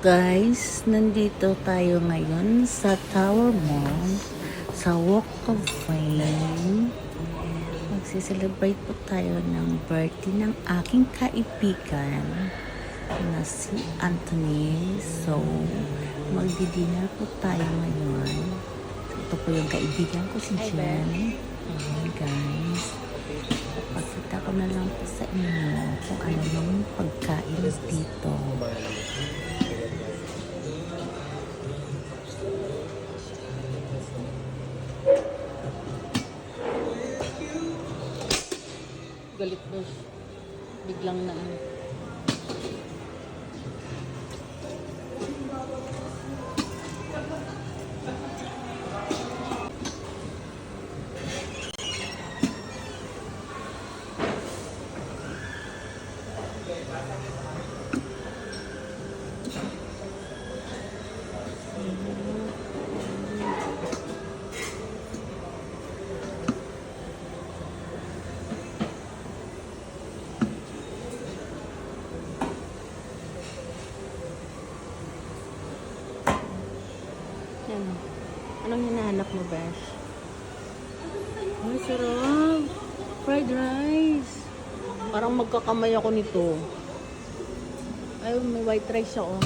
Guys, nandito tayo ngayon sa Tower Mall sa Walk of Fame. Magsiselebrate po tayo ng birthday ng aking kaibigan na si Anthony. So, magdi-dinner po tayo ngayon. Ito po yung kaibigan ko si Jen. Ayan guys. Pakita ko na lang po sa inyo kung ano yung pagkain dito. Galit dos. Biglang na ano. Yan. Anong hinahanap mo, Besh? Ay, sarap. Fried rice. Parang magkakamay ako nito. Ay, may white rice siya, oh.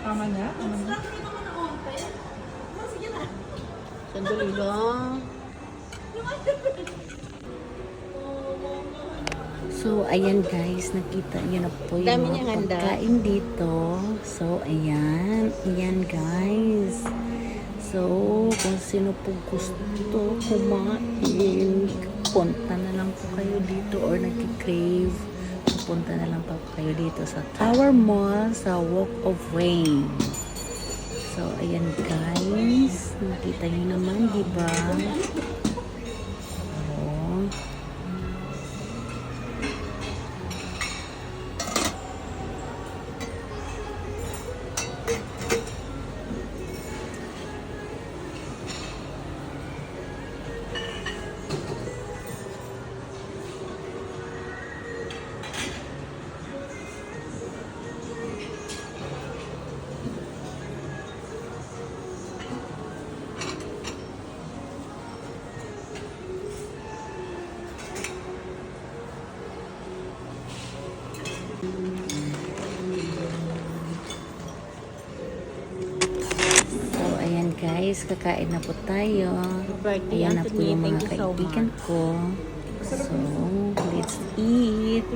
Tama na? Sandali lang. So, ayan guys, nakita nyo na po yung Dami mga niyang handa. pagkain dito. So, ayan. Ayan guys. So, kung sino po gusto kumain, punta na lang po kayo dito or nag-crave. Punta na lang po kayo dito sa Tower Mall sa Walk of Fame. So, ayan guys. Nakita nyo naman, diba? Oh. So, ayan guys, kakain na po tayo. Ayan na po yung mga kaibigan ko. So, let's eat.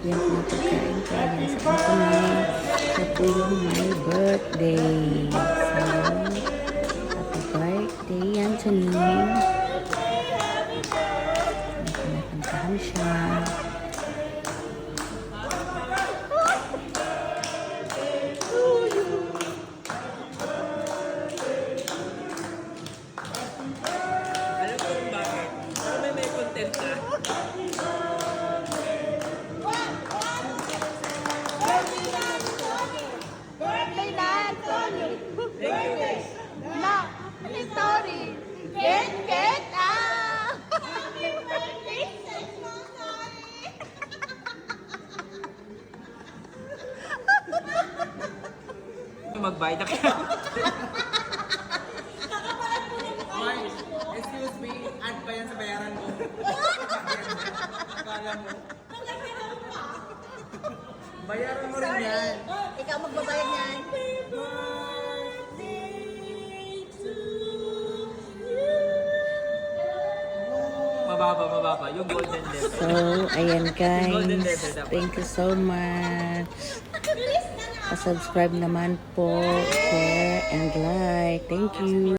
Ayan po yung pagkain ko. Ayan sa Anthony. Ito po yung my birthday. So, happy birthday, Anthony. Pinakantahan siya. Alam ko kung bakit. Para may content ka. Birthday na, Tony! Birthday! Na! Ano yung Tony? Get, ah! Happy birthday, Magbayad na kayo. Mars, excuse me. Add pa yan sa bayaran mo. Kala mo. Bayaran mo rin yan. Ikaw magbabayad niyan. Mababa. Yung golden level. So, ayan guys. Thank you so much. Pa-subscribe naman po, share, and like. Thank you.